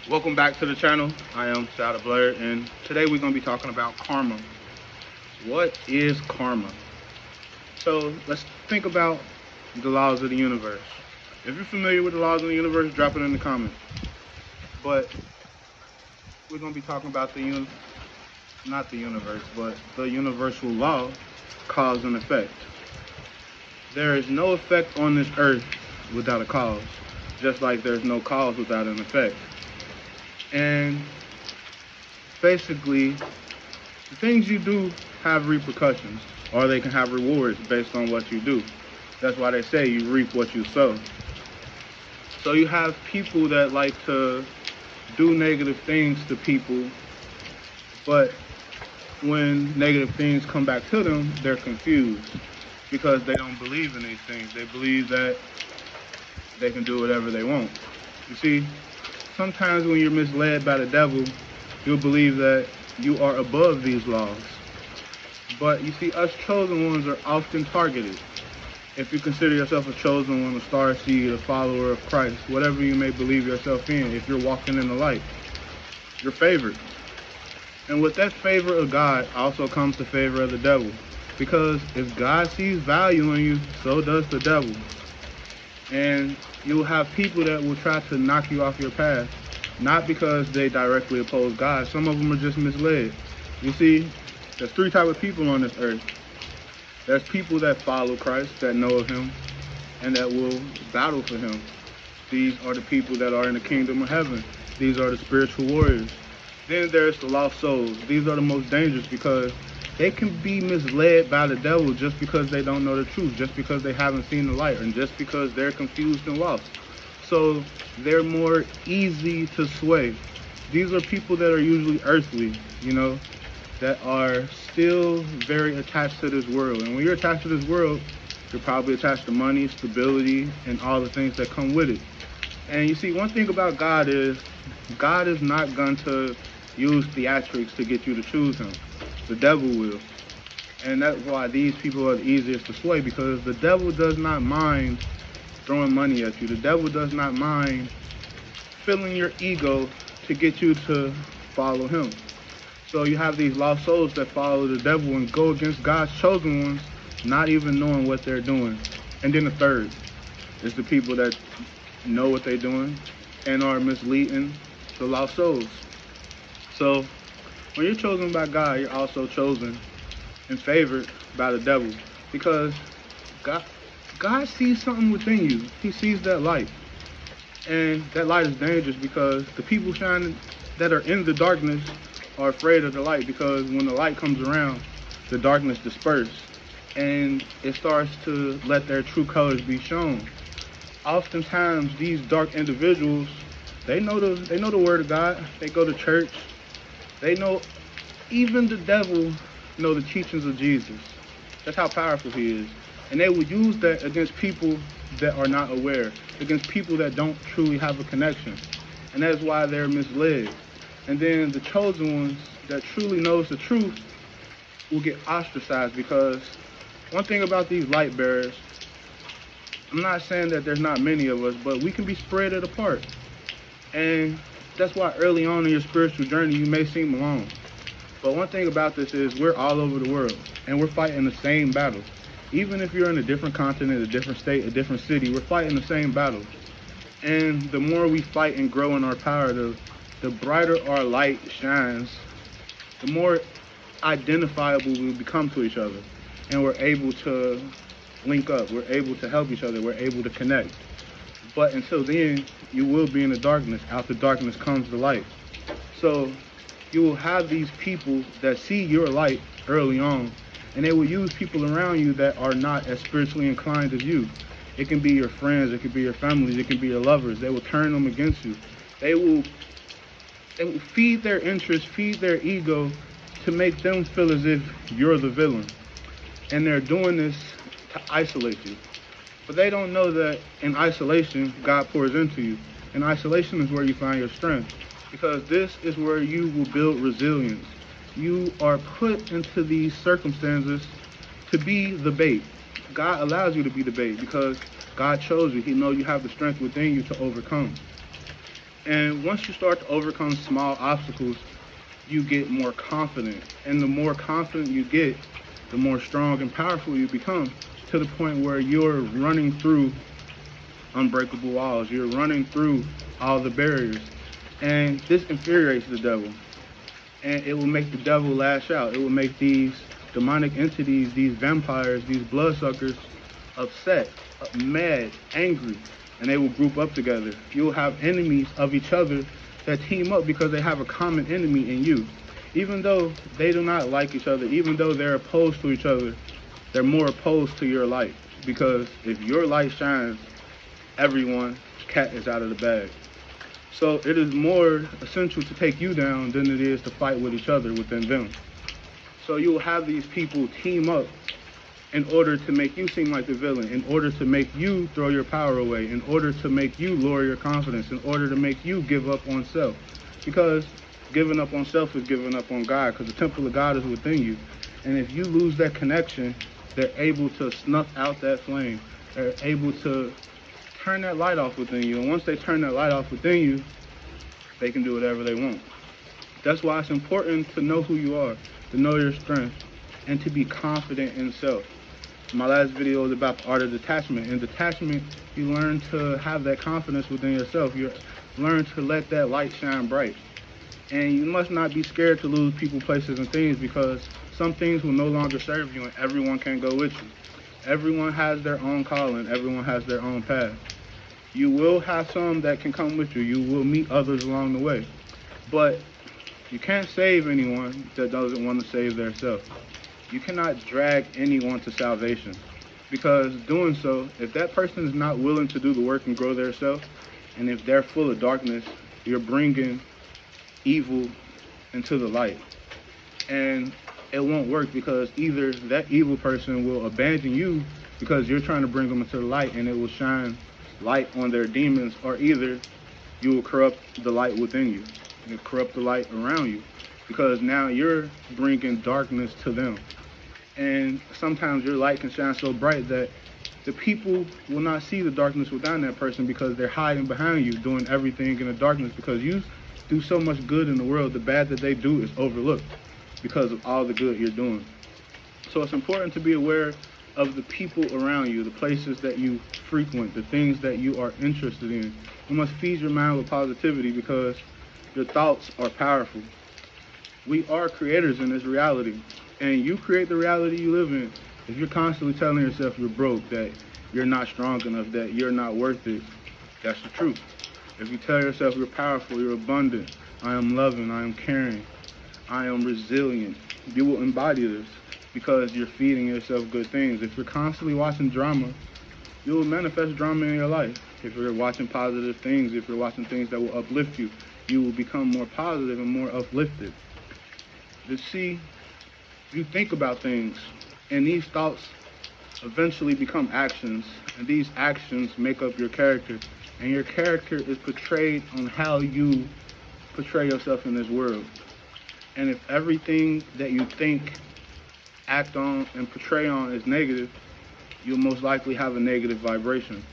Welcome back to the channel. I am SalDablerd, and today we're going to be talking about karma. What is karma? So let's think about the laws of the universe. If you're familiar with the laws of the universe, drop it in the comments. But we're going to be talking about not the universe, but the universal law, cause and effect. There is no effect on this earth without a cause, just like there's no cause without an effect. And basically, the things you do have repercussions, or they can have rewards based on what you do. That's why they say you reap what you sow. So you have people that like to do negative things to people, but when negative things come back to them, they're confused because they don't believe in these things. They believe that they can do whatever they want. You see, sometimes when you're misled by the devil, you'll believe that you are above these laws. But you see, us chosen ones are often targeted. If you consider yourself a chosen one, a star seed, a follower of Christ, whatever you may believe yourself in, if you're walking in the light, you're favored. And with that favor of God also comes the favor of the devil. Because if God sees value in you, so does the devil. And you'll have people that will try to knock you off your path, not because they directly oppose God. Some of them are just misled. You see, there's three types of people on this earth. There's people that follow Christ, that know of him, and that will battle for him. These are the people that are in the kingdom of heaven. These are the spiritual warriors. Then there's the lost souls. These are the most dangerous because they can be misled by the devil just because they don't know the truth, just because they haven't seen the light, and just because they're confused and lost. So they're more easy to sway. These are people that are usually earthly, that are still very attached to this world. And when you're attached to this world, you're probably attached to money, stability, and all the things that come with it. And you see, one thing about God is not going to use theatrics to get you to choose him. The devil will. And that's why these people are the easiest to sway, because the devil does not mind throwing money at you. The devil does not mind filling your ego to get you to follow him. So you have these lost souls that follow the devil and go against God's chosen ones, not even knowing what they're doing. And then the third is the people that know what they're doing and are misleading the lost souls. So when you're chosen by God, you're also chosen and favored by the devil, because God sees something within you. He sees that light. And that light is dangerous because the people shining that are in the darkness are afraid of the light, because when the light comes around, the darkness disperses and it starts to let their true colors be shown. Oftentimes these dark individuals, they know the word of God, they go to church, they know, even the devil know the teachings of Jesus. That's how powerful he is. And they will use that against people that are not aware, against people that don't truly have a connection. And that's why they're misled. And then the chosen ones that truly knows the truth will get ostracized, because one thing about these light bearers, I'm not saying that there's not many of us, but we can be spread apart. And that's why early on in your spiritual journey, you may seem alone. But one thing about this is we're all over the world and we're fighting the same battle. Even if you're in a different continent, a different state, a different city, we're fighting the same battle. And the more we fight and grow in our power, the brighter our light shines, the more identifiable we become to each other. And we're able to link up, we're able to help each other, we're able to connect. But until then, you will be in the darkness. Out the darkness comes the light. So you will have these people that see your light early on, and they will use people around you that are not as spiritually inclined as you. It can be your friends, it can be your families, it can be your lovers. They will turn them against you. They will feed their interest, feed their ego to make them feel as if you're the villain. And they're doing this to isolate you. But they don't know that in isolation, God pours into you. In isolation is where you find your strength, because this is where you will build resilience. You are put into these circumstances to be the bait. God allows you to be the bait because God chose you. He knows you have the strength within you to overcome. And once you start to overcome small obstacles, you get more confident. And the more confident you get, the more strong and powerful you become, to the point where you're running through unbreakable walls. You're running through all the barriers. And this infuriates the devil. And it will make the devil lash out. It will make these demonic entities, these vampires, these bloodsuckers upset, mad, angry, and they will group up together. You'll have enemies of each other that team up because they have a common enemy in you. Even though they do not like each other, even though they're opposed to each other, they're more opposed to your light. Because if your light shines, everyone's cat is out of the bag. So it is more essential to take you down than it is to fight with each other within them. So you will have these people team up in order to make you seem like the villain, in order to make you throw your power away, in order to make you lower your confidence, in order to make you give up on self. Because giving up on self is giving up on God, because the temple of God is within you. And if you lose that connection, they're able to snuff out that flame. They're able to turn that light off within you. And once they turn that light off within you, they can do whatever they want. That's why it's important to know who you are, to know your strength, and to be confident in self. My last video was about the art of detachment. In detachment, you learn to have that confidence within yourself. You learn to let that light shine bright. And you must not be scared to lose people, places, and things, because some things will no longer serve you and everyone can go with you. Everyone has their own calling. Everyone has their own path. You will have some that can come with you. You will meet others along the way. But you can't save anyone that doesn't want to save themselves. You cannot drag anyone to salvation, because doing so, if that person is not willing to do the work and grow their self, and if they're full of darkness, you're bringing evil into the light. And it won't work, because either that evil person will abandon you because you're trying to bring them into the light and it will shine light on their demons, or either you will corrupt the light within you. You corrupt the light around you, because now you're bringing darkness to them. And sometimes your light can shine so bright that the people will not see the darkness within that person, because they're hiding behind you, doing everything in the darkness, because you do so much good in the world. The bad that they do is overlooked because of all the good you're doing. So it's important to be aware of the people around you, the places that you frequent, the things that you are interested in. You must feed your mind with positivity, because your thoughts are powerful. We are creators in this reality, and you create the reality you live in. If you're constantly telling yourself you're broke, that you're not strong enough, that you're not worth it, that's the truth. If you tell yourself you're powerful, you're abundant, I am loving, I am caring, I am resilient, you will embody this, because you're feeding yourself good things. If you're constantly watching drama, you will manifest drama in your life. If you're watching positive things, if you're watching things that will uplift you, you will become more positive and more uplifted. You see, you think about things, and these thoughts eventually become actions, and these actions make up your character, and your character is portrayed on how you portray yourself in this world. And if everything that you think, act on, and portray on is negative, you'll most likely have a negative vibration,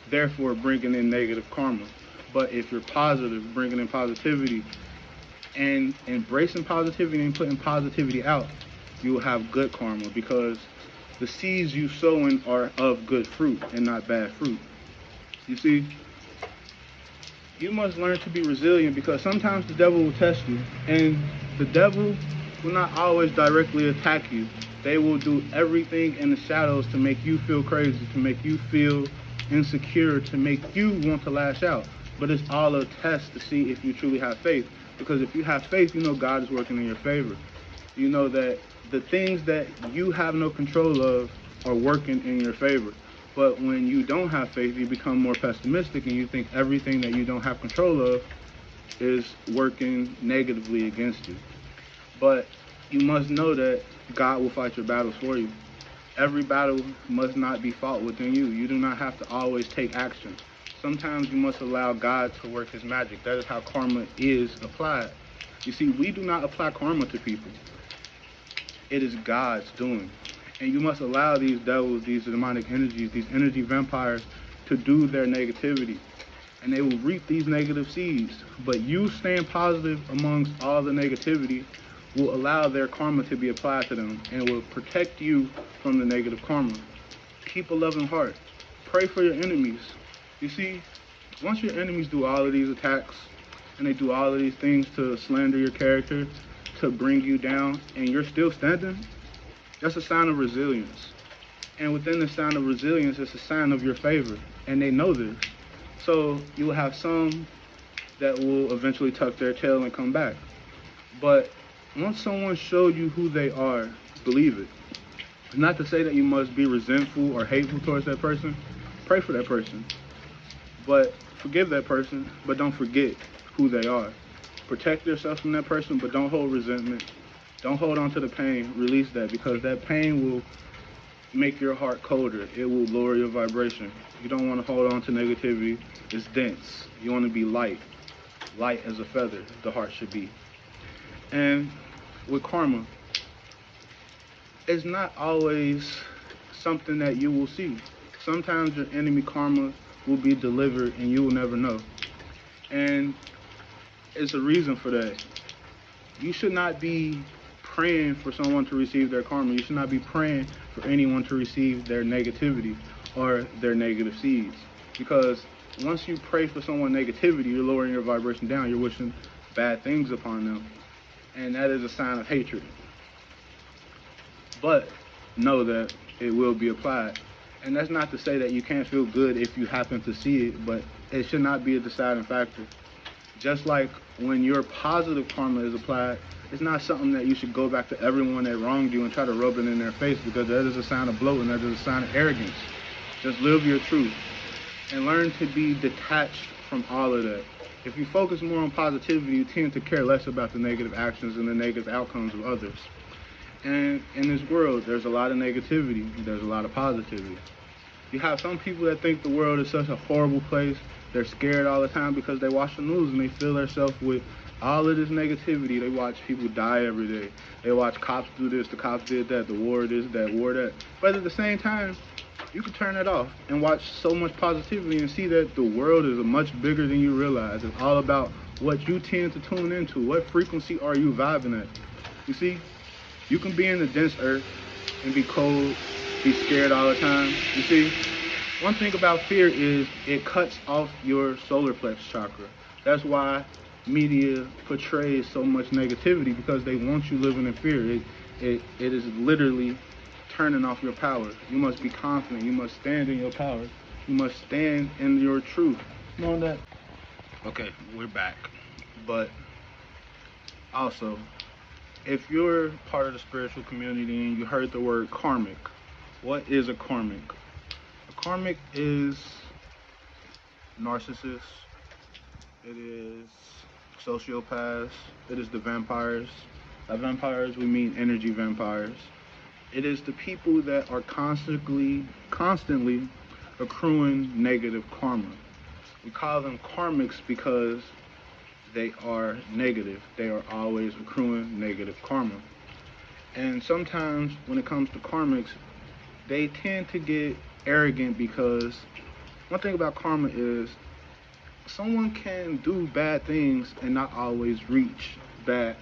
therefore bringing in negative karma. But if you're positive, bringing in positivity, and embracing positivity and putting positivity out, you will have good karma, because the seeds you sow in are of good fruit and not bad fruit. You see, you must learn to be resilient, because sometimes the devil will test you, and the devil will not always directly attack you. They will do everything in the shadows to make you feel crazy, to make you feel insecure, to make you want to lash out. But it's all a test to see if you truly have faith. Because if you have faith, you know God is working in your favor. You know that the things that you have no control of are working in your favor. But when you don't have faith, you become more pessimistic, and you think everything that you don't have control of is working negatively against you. But you must know that God will fight your battles for you. Every battle must not be fought within you. You do not have to always take action. Sometimes you must allow God to work his magic. That is how karma is applied. You see, we do not apply karma to people. It is God's doing. And you must allow these devils, these demonic energies, these energy vampires to do their negativity. and they will reap these negative seeds. But you staying positive amongst all the negativity will allow their karma to be applied to them and will protect you from the negative karma. Keep a loving heart. Pray for your enemies. You see, once your enemies do all of these attacks and they do all of these things to slander your character, to bring you down, and you're still standing, that's a sign of resilience. And within the sign of resilience, it's a sign of your favor. And they know this. So you will have some that will eventually tuck their tail and come back. But once someone showed you who they are, believe it. Not to say that you must be resentful or hateful towards that person. Pray for that person. But forgive that person, but don't forget who they are. Protect yourself from that person, but don't hold resentment. Don't hold on to the pain. Release that, because that pain will make your heart colder. It will lower your vibration. You don't want to hold on to negativity. It's dense. You want to be light. Light as a feather, the heart should be. And with karma, it's not always something that you will see. Sometimes your enemy karma will be delivered and you will never know. And it's a reason for that. You should not be praying for someone to receive their karma. You should not be praying for anyone to receive their negativity or their negative seeds. Because once you pray for someone negativity, you're lowering your vibration down. You're wishing bad things upon them. And that is a sign of hatred. But know that it will be applied. And that's not to say that you can't feel good if you happen to see it, but it should not be a deciding factor. Just like when your positive karma is applied, it's not something that you should go back to everyone that wronged you and try to rub it in their face, because that is a sign of bloating, that is a sign of arrogance. Just live your truth and learn to be detached from all of that. If you focus more on positivity, you tend to care less about the negative actions and the negative outcomes of others. And in this world, there's a lot of negativity, there's a lot of positivity. You have some people that think the world is such a horrible place. They're scared all the time because they watch the news and they fill themselves with all of this negativity. They watch people die every day. They watch cops do this, the cops did that, the war this, that, war that. But at the same time, you can turn it off and watch so much positivity and see that the world is much bigger than you realize. It's all about what you tend to tune into. What frequency are you vibing at? You see, you can be in the dense earth and be cold, be scared all the time. You see, one thing about fear is it cuts off your solar plex chakra. That's why media portrays so much negativity, because they want you living in fear. It is literally turning off your power. You must be confident. You must stand in your power. You must stand in your truth. You know that? Okay, we're back. But also, if you're part of the spiritual community and you heard the word karmic, what is a karmic? A karmic is narcissists, it is sociopaths, it is the vampires. By vampires, we mean energy vampires. It is the people that are constantly accruing negative karma. We call them karmics because they are negative. They are always accruing negative karma. And sometimes when it comes to karmics, they tend to get arrogant, because one thing about karma is someone can do bad things and not always reach bad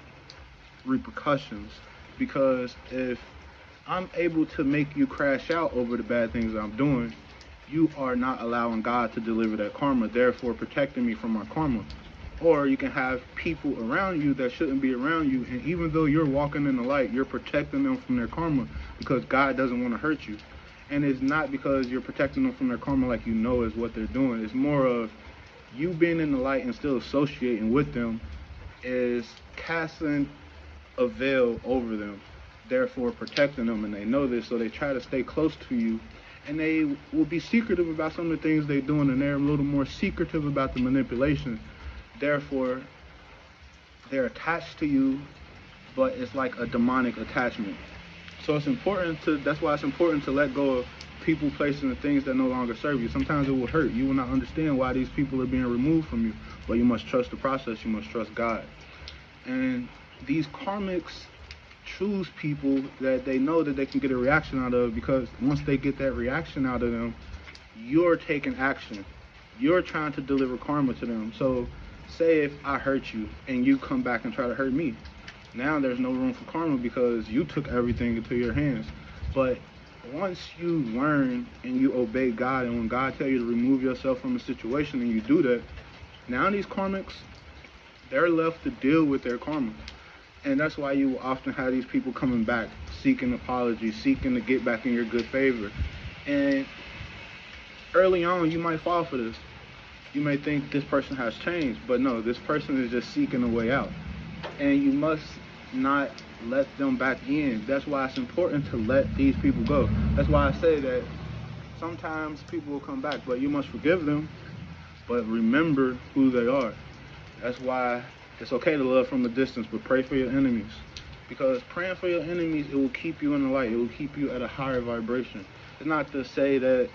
repercussions. Because if I'm able to make you crash out over the bad things I'm doing, you are not allowing God to deliver that karma, therefore protecting me from my karma. Or you can have people around you that shouldn't be around you, and even though you're walking in the light, you're protecting them from their karma because God doesn't want to hurt you. And it's not because you're protecting them from their karma like you know is what they're doing. It's more of you being in the light and still associating with them is casting a veil over them, therefore protecting them, and they know this, so they try to stay close to you, and they will be secretive about some of the things they're doing, and they're a little more secretive about the manipulation. Therefore, they're attached to you, but it's like a demonic attachment. So it's important to, that's why it's important to let go of people, places, and things that no longer serve you. Sometimes it will hurt. You will not understand why these people are being removed from you, but you must trust the process. You must trust God. And these karmics choose people that they know that they can get a reaction out of, because once they get that reaction out of them, you're taking action. you're trying to deliver karma to them. So say if I hurt you and you come back and try to hurt me, now there's no room for karma because you took everything into your hands. But once you learn and you obey God, and when God tells you to remove yourself from a situation and you do that, now these karmics, they're left to deal with their karma. And that's why you will often have these people coming back, seeking apologies, seeking to get back in your good favor. And early on, you might fall for this. You may think this person has changed, but no, this person is just seeking a way out. And you must not let them back in. That's why it's important to let these people go. That's why I say that sometimes people will come back, but you must forgive them, but remember who they are. That's why it's okay to love from a distance, but pray for your enemies. Because praying for your enemies, it will keep you in the light. It will keep you at a higher vibration. It's not to say that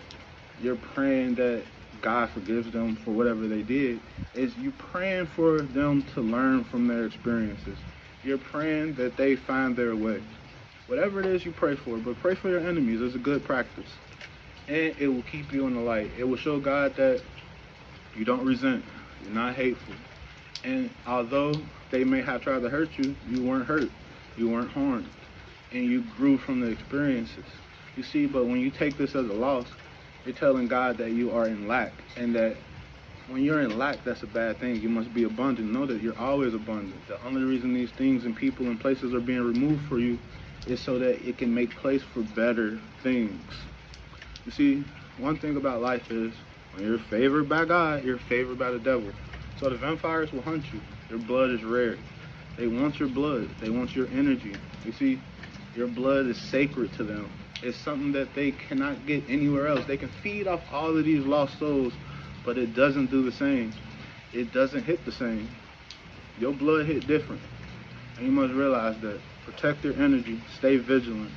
you're praying that God forgives them for whatever they did. It's you praying for them to learn from their experiences. You're praying that they find their way. Whatever it is you pray for, but pray for your enemies. It's a good practice. And it will keep you in the light. It will show God that you don't resent. You're not hateful. And although they may have tried to hurt you, you weren't hurt. You weren't harmed. And you grew from the experiences. You see, but when you take this as a loss, you're telling God that you are in lack. And that when you're in lack, that's a bad thing. You must be abundant. Know that you're always abundant. The only reason these things and people and places are being removed for you is so that it can make place for better things. You see, one thing about life is when you're favored by God, you're favored by the devil. So the vampires will hunt you. Your blood is rare. They want your blood. They want your energy. You see, your blood is sacred to them. It's something that they cannot get anywhere else. They can feed off all of these lost souls, but it doesn't do the same. It doesn't hit the same. Your blood hit different. And you must realize that. Protect your energy. Stay vigilant.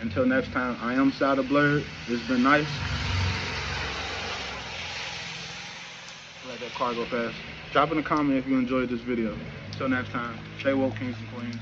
Until next time, I am SalDablerd. It's been nice. Let that car go fast. Drop in a comment if you enjoyed this video. Until next time, stay woke, kings and queens.